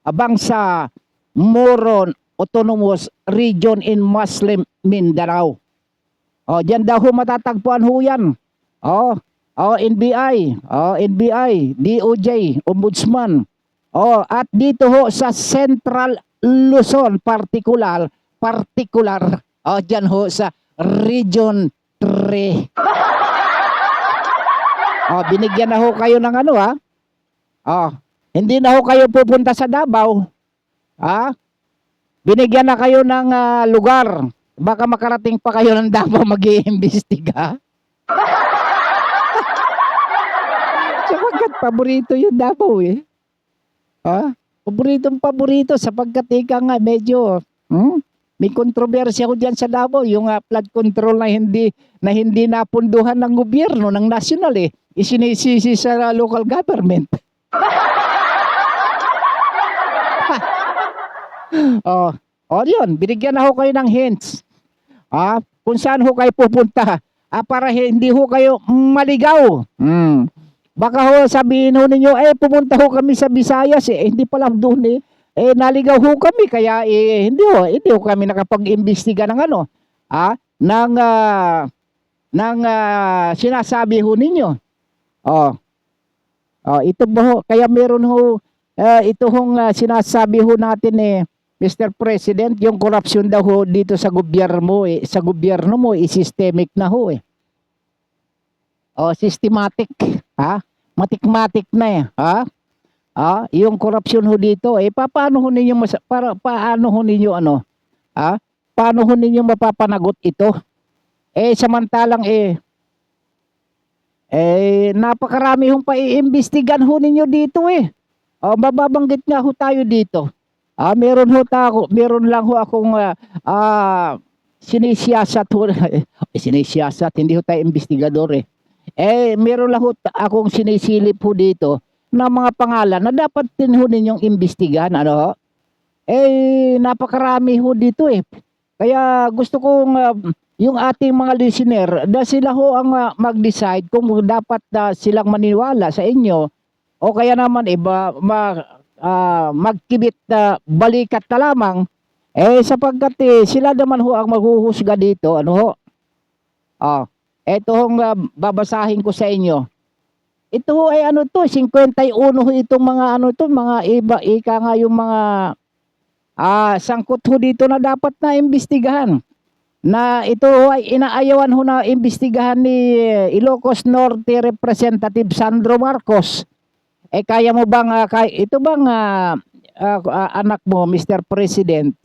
Bangsa Moron Autonomous Region in Muslim Mindanao. Diyan daw ho matatagpuan ho yan. NBI, DOJ, Ombudsman. At dito ho sa Central Luzon, particular, diyan ho sa Region 3. Binigyan na ho kayo ng ano hindi na ho kayo pupunta sa Davao. Binigyan na kayo ng lugar. Baka makarating pa kayo ng Davao mag-iimbestiga. Sapagkat paborito yung Davao eh. Paborito sapagkat ika nga medyo may kontrobersya ko diyan sa Davao, yung flood control na hindi napunduhan ng gobyerno ng national eh. Isinisisi sa local government. Yun, binigyan na ho kayo ng hints. Kung saan ho kayo pupunta. Para hindi ho kayo maligaw. Baka ho sabihin ho ninyo, pumunta ho kami sa Visayas hindi pala doon naligaw ho kami kaya hindi ho kami nakapag-imbestiga ng ng sinasabi ho ninyo. Ito ba ho, kaya meron ho ito hong sinasabi ho natin Mr. President, yung korupsyon daw ho dito sa gobyerno mo systemic na ho systematic, matikmatik na yung korupsyon ho dito paano ho ninyo paano ho ninyo mapapanagot ito samantalang napakarami hong paiimbestigan ho ninyo dito mababanggit nga ho tayo dito. Meron lang ho akong sinisiyasat ho sinisiyasat, hindi ho tayo investigador meron lang ho akong sinisilip ho dito na mga pangalan na dapat din ho ninyong imbestigahan. Napakarami ho dito Kaya gusto kong yung ating mga listener, na sila ho ang mag-decide kung dapat silang maniwala sa inyo o kaya naman magkibit balikat na lamang sapagkat sila naman ho ang maghuhusga dito. Ito hong babasahin ko sa inyo. Ito ho 51 ho itong mga mga ika nga yung mga sangkot ho dito na dapat na imbestigahan. Na ito ho ay inaayawan ho na imbestigahan ni Ilocos Norte Representative Sandro Marcos. Kaya mo bang ito bang anak mo, Mr. President,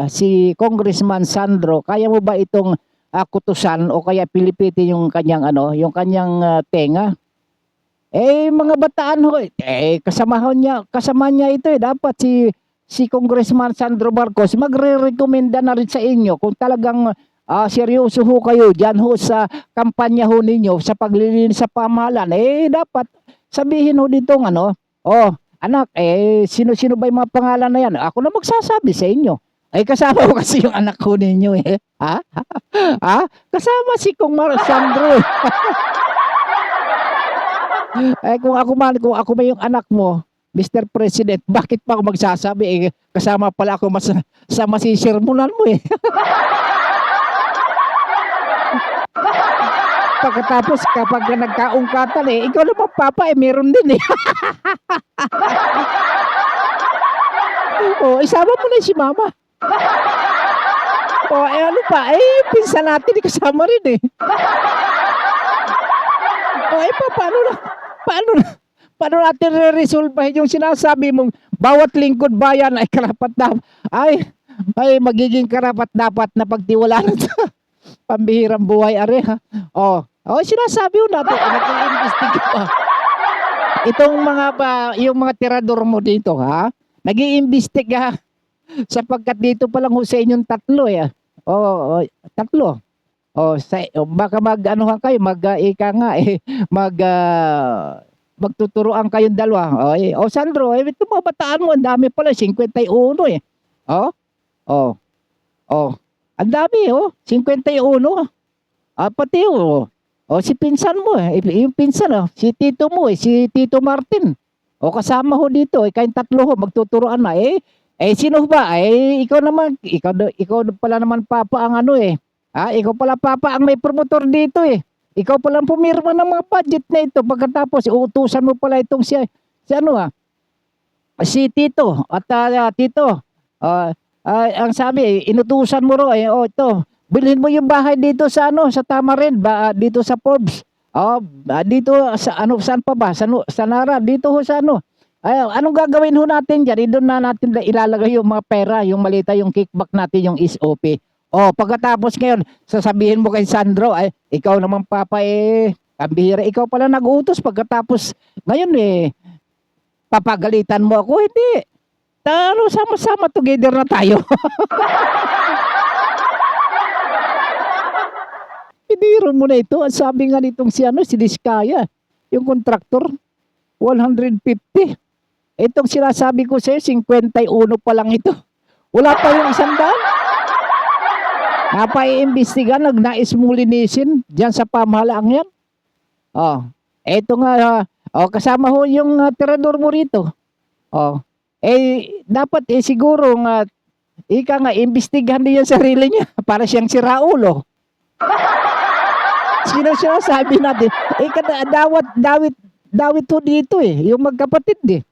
si Congressman Sandro, kaya mo ba itong kutusan o kaya pilipitin yung kanyang tenga? Mga bataan ho, kasama niya ito dapat si Congressman Sandro Marcos magre-recommenda na rin sa inyo kung talagang seryoso ho kayo diyan ho sa kampanya ho ninyo sa paglilinis sa pamahalaan, dapat sabihin ho dito ano, "Oh, anak, sino-sino ba yung mga pangalan na yan?" Ako na magsasabi sa inyo. Kasama ko kasi yung anak ko ninyo, eh. Ha? Ha? Kasama si Kung Sandro, eh. Kung ako ba yung anak mo, Mr. President, bakit pa ako magsasabi, kasama pala ako sa masisirmonan mo, eh. Pagkatapos kapag nagkaungkatan, ikaw naman papa, meron din, eh. Isama mo na si mama. Ano pa, pinsan natin kasama rin, eh. Paano natin re-resolve yung sinasabi mong bawat lingkod bayan ay magiging karapat-dapat na pagtiwalaan sa pambihirang buhay, are, ha? Sinasabi ho natin, nag-iimbestiga pa. Itong yung mga tirador mo dito, ha? Nag-iimbestiga sapagkat dito pa lang ho sa inyong tatlo, eh. Tatlo. Baka mag-anuhan kayo, ika nga, magtuturoan kayong dalawa. Sandro, ito mga bataan mo, ang dami pala, 51, eh. Ang dami, 51. Pati, si pinsan mo, yung pinsan, si tito mo, si Tito Martin. Kasama ho dito, kayong tatlo ho, magtuturoan na, sino ba? Ikaw naman, ikaw pala naman papa ang ano, eh. Ikaw pala papa ang may promotor dito, eh. Ikaw pala ang pumirma ng mga budget na ito. Pagkatapos, uutusan mo pala itong si Tito. At Tito, ang sabi, inutusan mo ro, ito, bilhin mo yung bahay dito sa sa Tamarin, dito sa Forbes. Dito sa saan pa ba? Sa Nara, dito ho sa anong gagawin ho natin diyan? Doon na natin ilalagay yung mga pera, yung malita, yung kickback natin, yung SOP. Pagkatapos ngayon, sasabihin mo kay Sandro, ikaw naman papa, pambihira, ikaw pala nag-utos. Pagkatapos ngayon, papagalitan mo ako, hindi. Sama-sama together na tayo. Piniro mo na ito. Ang sabi nga nitong si Diskaya, yung kontraktor, 150. Itong sinasabi ko sa'yo, 51 pa lang ito. Wala pa yung 100. Napaiimbestiga, nagnais mong linisin diyan sa pamahalaan yan. Eto nga, kasama ho yung tirador mo rito. Dapat siguro nga, ika nga, imbestigahan din yung sarili niya para siyang si Raulo. Sinasabi natin, Dawit ho dito, yung magkapatid, eh.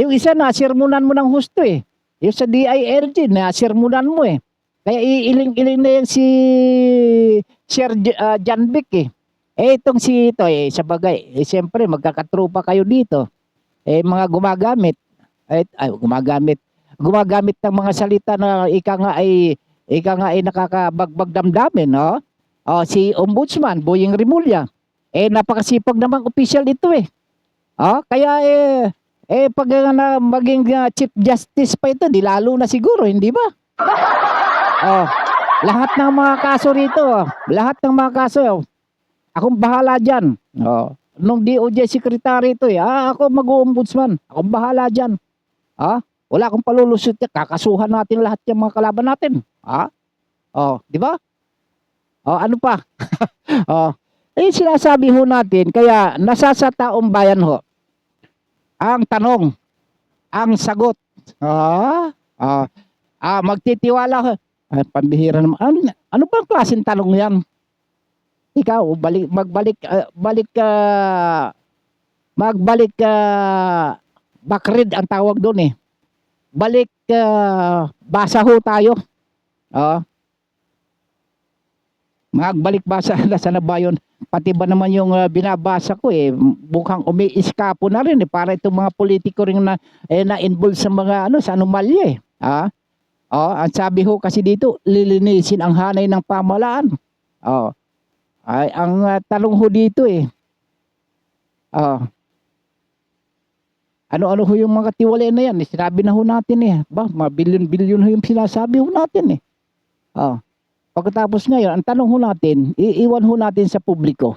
Yung isa, nasirmunan mo ng husto, eh. Yung sa DILG, nasirmunan mo, eh. Kaya iiling-iling na yan si Sir John Vic, eh. Itong si ito, sa bagay, siyempre, magkakatrupa kayo dito. Mga gumagamit ng mga salita na ika nga ay nakakabagbag damdamin, no? Si Ombudsman, Boying Rimulya, napakasipag namang official ito, eh. Kaya, pag maging Chief Justice pa ito, di lalo na siguro, hindi ba? Lahat ng mga kaso rito, lahat ng mga kaso, akong bahala dyan. Nung DOJ secretary ito, ako mag-ombudsman, akong bahala dyan. Wala akong palulusot, kakasuhan natin lahat yung mga kalaban natin. Di ba? Ano pa? Sinasabi ho natin, kaya nasa sa taong bayan ho, ang tanong, ang sagot, magtitiwala ho. Pambihira naman. Ano bang klaseng tanong yan? Ikaw, magbalik ka, backread ang tawag doon, eh. Balik, basa ho tayo. Magbalik basa na ba yun? Pati ba naman yung binabasa ko, mukhang umi-iskapo na rin, para itong mga politiko rin na-involve sa mga sa anomalya, eh. Ang sabi ho kasi dito, lilinisin ang hanay ng pamahalaan. Ang tanong ho dito, ano-ano ho yung mga tiwala na yan? Sinabi na ho natin, mga bilyon-bilyon ho yung sinasabi ho natin, Pagkatapos ngayon, ang tanong ho natin, iiwan ho natin sa publiko.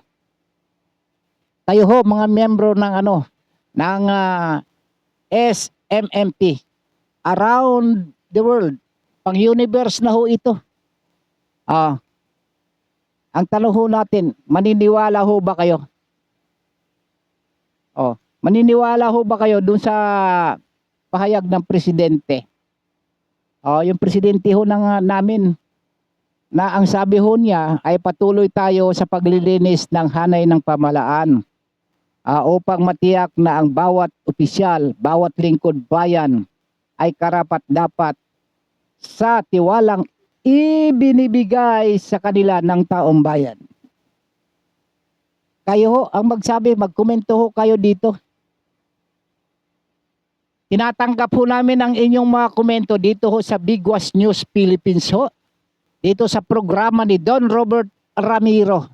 Kayo ho, mga miyembro ng ng SMMP around the world, pang universe na ho ito. Ang tanong ho natin, maniniwala ho ba kayo? Maniniwala ho ba kayo dun sa pahayag ng presidente? Yung presidente ho namin na ang sabi ho niya ay patuloy tayo sa paglilinis ng hanay ng pamahalaan upang matiyak na ang bawat opisyal, bawat lingkod bayan ay karapat-dapat sa tiwalang ibinibigay sa kanila ng taong bayan. Kayo ho ang magsabi, magkomento ho kayo dito. Tinatanggap ho namin ang inyong mga komento dito ho sa Bigwas News Philippines ho. Dito sa programa ni Don Robert Ramiro.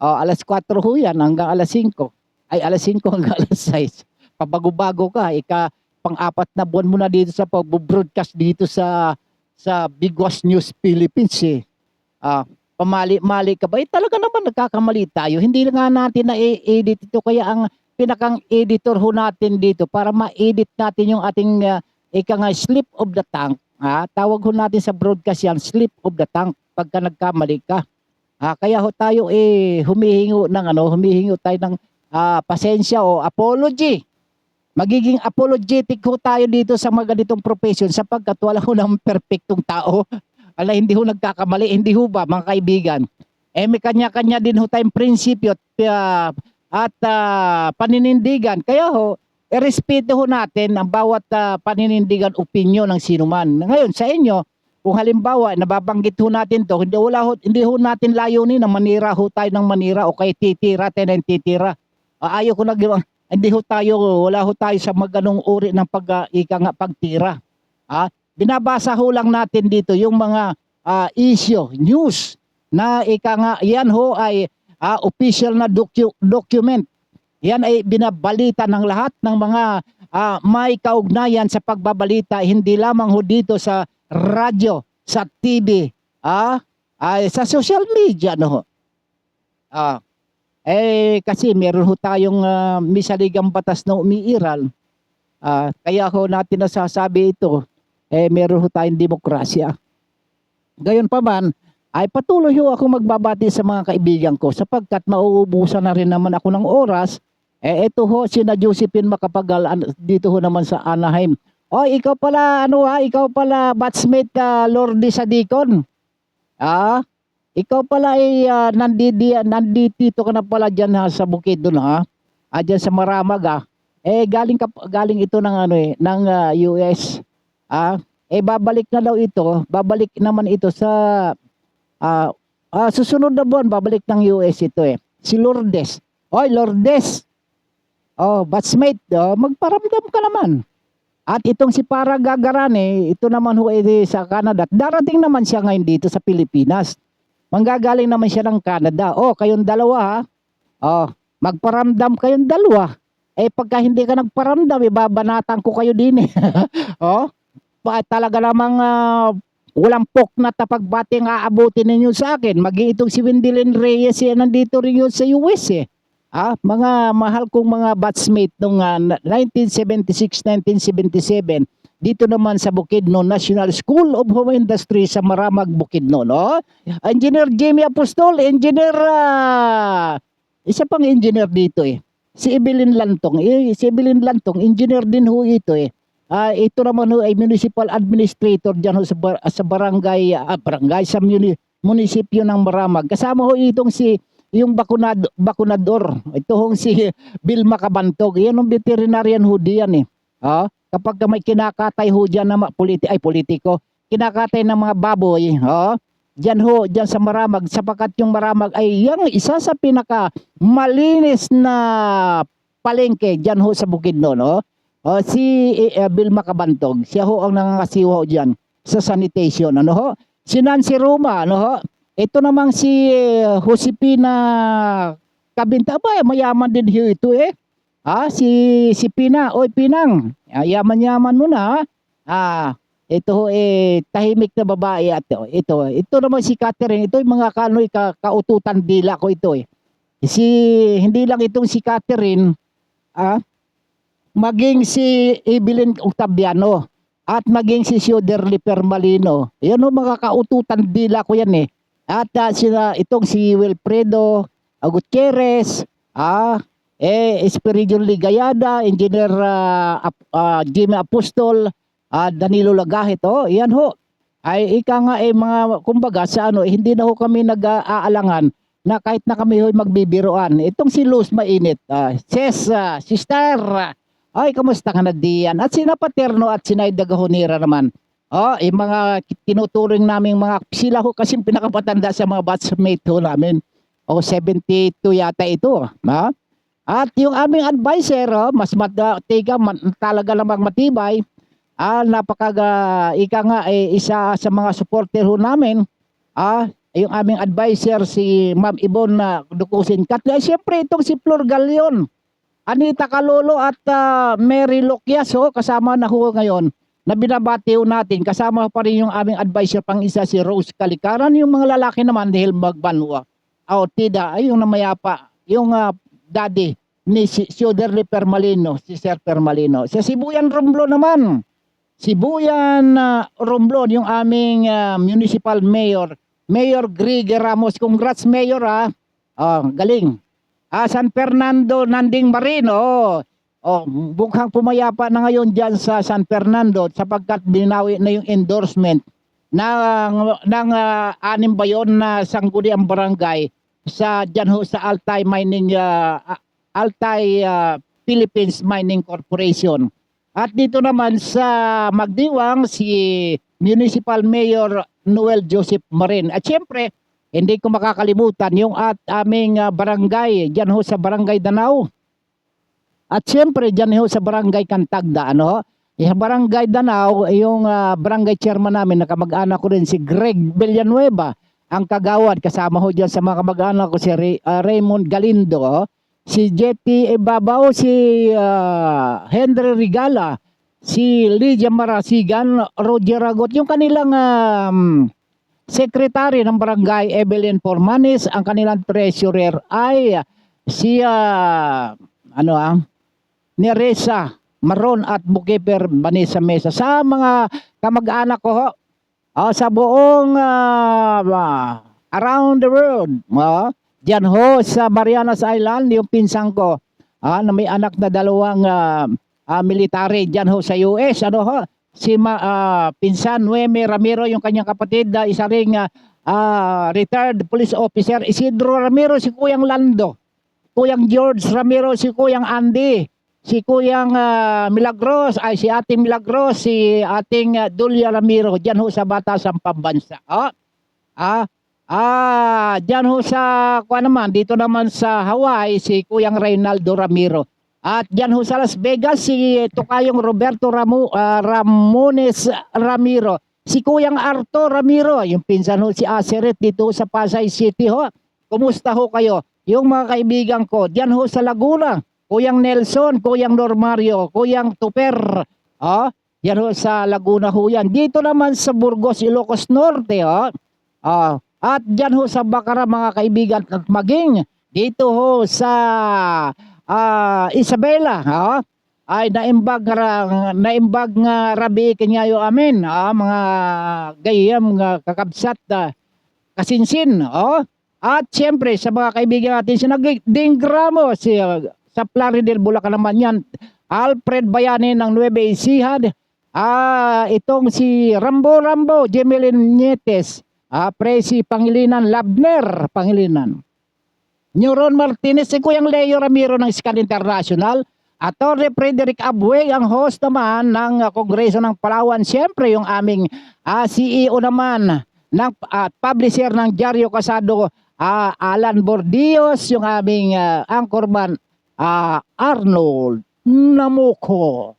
Alas 4 ho yan hanggang alas 5. Ay alas 5 hanggang alas 6. Pabago-bago ka. Pang-4 na buwan mo na dito sa pag-broadcast dito sa Bigwas News Philippines eh. Pamali-mali ka ba? Talaga naman nagkakamali tayo. Hindi nga natin na-edit ito. Kaya ang pinakang editor ho natin dito para ma-edit natin yung ating slip of the tongue. Tawag ho natin sa broadcast yan, slip of the tongue pagka nagkamali ka. Kaya ho tayo humihingo tayo ng pasensya o apology. Magiging apologetic ho tayo dito sa mga ganitong profession sapagkat wala ho ng perfectong tao. Hindi ho nagkakamali, hindi ho ba mga kaibigan? May kanya-kanya din ho tayong prinsipyo at paninindigan. Kaya ho, irespeto ho natin ang bawat paninindigan, opinyon ng sinuman. Ngayon, sa inyo, kung halimbawa, nababanggit ho natin to, hindi ho natin layunin na manira ho tayo ng manira o kay titira tayo ng titira. Ayaw ko wala ho tayo sa maganong uri ng pagtira. Binabasa ho lang natin dito yung mga issue, news, na yan ho ay official na document. Yan ay binabalita ng lahat ng mga may kaugnayan sa pagbabalita, hindi lamang ho dito sa radyo, sa TV, sa social media kasi meron ho tayong misaligang batas na umiiral. Kaya ho natin nasasabi ito, meron ho tayong demokrasya. Gayon pa man, ay patuloy ho ako magbabati sa mga kaibigan ko sapagkat mauubusan na rin naman ako ng oras. Ito ho, sina Josephine Macapagal dito ho naman sa Anaheim. Ikaw pala, ikaw pala batchmate Lourdes Sadicon. Ikaw pala ay nandito ka na pala dyan sa Bukidnon dyan sa Maramag galing ito ng US. Babalik na daw ito, babalik naman ito sa susunod na buwan, babalik ng US ito si Lourdes. Lourdes, batchmate, magparamdam ka naman. At itong si Para Gagarane, ito naman ho sa Canada. Darating naman siya ngayon dito sa Pilipinas. Manggagaling naman siya ng Canada. Kayong dalawa magparamdam kayong dalawa. Pagka hindi ka nagparamdam, babanatan ko kayo din talaga namang walang poknat na pagbati ang aabutin ninyo sa akin. Maging itong si Wendelin Reyes nandito rin yun sa US mga mahal kong mga batchmate nung 1976, 1977 dito naman sa Bukidnon National School of Home Industry sa Maramag, Bukidnon. Engineer Jamie Apostol, engineer isa pang engineer dito si Evelyn Lantong. Si Evelyn Lantong, engineer din ho ito ito naman ho ay municipal administrator diyan ho sa barangay sa munisipyo ng Maramag. Kasama ho itong yung bakunador. Ito hong si Bill Macabantog. Yan ang veterinarian ho diyan kapag may kinakatay ho diyan na politiko, kinakatay ng mga baboy, diyan sa Maramag, sapagkat yung Maramag ay yung isa sa pinaka malinis na palengke diyan ho sa Bukidnon, si Bill Macabantog, siya ho ang nangangasiwa diyan sa sanitation, si Nancy Roma, ito namang si Josepina Cabinta, mayaman din ho ito si Pina, Pinang, yaman-yaman mo na Ito tahimik na babae at ito naman si Catherine. Ito yung mga kaututan dila ko ito eh. Hindi lang itong si Catherine, maging si Evelyn Octaviano at maging si Sioderly Permalino. Yan o mga kaututan dila ko yan eh. At itong si Wilfredo Gutierrez, Espiridion Ligayada, Engineer Jimmy Apostol, Danilo Lagahit. Yan ho. Ay ika nga mga kumbaga sa hindi na ho kami nag-aalangan na kahit na kami ho'y magbibiroan. Itong si Luz Mainit, sister, ay kamusta ka na diyan? At sina Paterno at sina Dagahonira naman. Yung mga tinuturing naming sila ho kasi pinakapatanda sa mga batchmate ho namin. 72 yata ito. At yung aming advisor, talaga namang matibay, ika nga isa sa mga supporter ho namin, yung aming advisor si Ma'am Ibon Dukusin Katla. Siyempre itong si Flor Galion, Anita Calolo at Mary Loquias kasama na ho ngayon na binabati ho natin. Kasama pa rin yung aming advisor pang isa si Rose Kalikaran. Yung mga lalaki naman dahil Magbanwa. Tida ay yung namayapa, yung daddy ni Sioderly Permalino, si Sir Permalino. Sa Sibuyan Romblon naman, Sibuyan Romblon, yung aming municipal mayor, Mayor Grige Ramos. Congrats Mayor galing. San Fernando Nanding Marino. Mukhang pumayapa na ngayon diyan sa San Fernando sapagkat binawi na yung endorsement ng 6 ba yun na sangguniang barangay sa diyan ho sa Altai Mining Altai Philippines Mining Corporation. At dito naman sa Magdiwang si Municipal Mayor Noel Joseph Marin. At siyempre, hindi ko makakalimutan yung aming barangay, dyan ho sa Barangay Danao. At siyempre, dyan ho sa Barangay Cantagda, yung Barangay Danao, yung barangay chairman namin, nakamag-anak ko rin si Greg Villanueva, ang kagawad, kasama ho dyan sa mga kamag-anak ko si Raymond Galindo, si Jetty Ibabaw, si Henry Rigala, si Lydia Marasigan, Roger Agot, yung kanilang secretary ng barangay Evelyn Formanis, ang kanilang treasurer ay si Neresa Maron at bookkeeper Vanessa Mesa. Sa mga kamag-anak ko sa buong around the world, diyan ho sa Marianas Island, yung pinsang ko na may anak na 2 military diyan ho sa US, si pinsan Noeme Ramiro, yung kanyang kapatid, isa ring retired police officer, Isidro Ramiro, si Kuyang Lando, Kuyang George Ramiro, si Kuyang Andy, si Kuyang Milagros, si Ating Milagros, si Ating Dulia Ramiro, diyan ho sa Batasan Pambansa. Diyan ho sa dito naman sa Hawaii, si Kuyang Reynaldo Ramiro. At diyan ho sa Las Vegas, si Tokayong Roberto Ramones Ramiro. Si Kuyang Arto Ramiro, yung pinsan ho si Aseret dito sa Pasay City ho. Kumusta ho kayo? Yung mga kaibigan ko, diyan ho sa Laguna, Kuyang Nelson, Kuyang Normario, Kuyang Tuper. Diyan ho sa Laguna ho yan. Dito naman sa Burgos, Ilocos Norte at diyan ho sa Bacara mga kaibigan, at maging dito ho sa Isabela ay naimbag nga rabi kanyayo amin mga gayam nga kakabsat kasinsin at siyempre sa mga kaibigan natin si Nagdingramo sa Plaridel Bulacan naman yan, Alfred Bayani ng Nueva Ecija, itong si Rambo Jemelin Nietes, Presi Pangilinan Labner Pangilinan, Neuron Martinez, si Kuyang Leo Ramiro ng Scan International, Atty. Frederick Abway, ang host naman ng Kongreso ng Palawan. Siyempre yung aming CEO naman ng publisher ng Diario Casado, Alan Bordios, yung aming anchorman Arnold Namuko.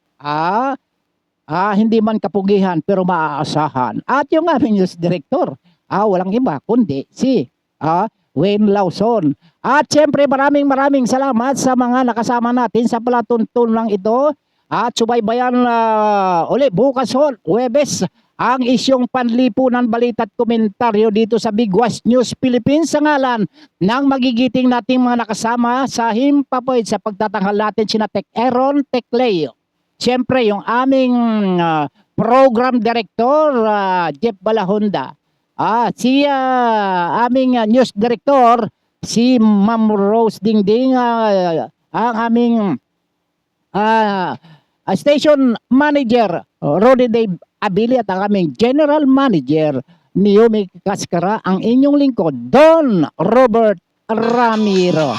Hindi man kapugihan pero maaasahan. At yung aming news director, walang iba kundi si Wayne Lawson. At siyempre maraming salamat sa mga nakasama natin sa palatuntunan ito. At subaybayan uli bukas Huwebes ang isyong panlipunan balita at komentaryo dito sa Big West News Philippines sa ngalan ng magigiting nating mga nakasama sa Himpapoy sa pagtatanghal natin sina Tech Aaron, Tech Leo. Siyempre yung aming program director Jeff Balahonda. Si aming news director si Ma'am Rose Dingding, ang aming station manager Roddy Dave Abili at ang aming general manager Naomi Cascara, ang inyong lingkod Don Robert Ramiro.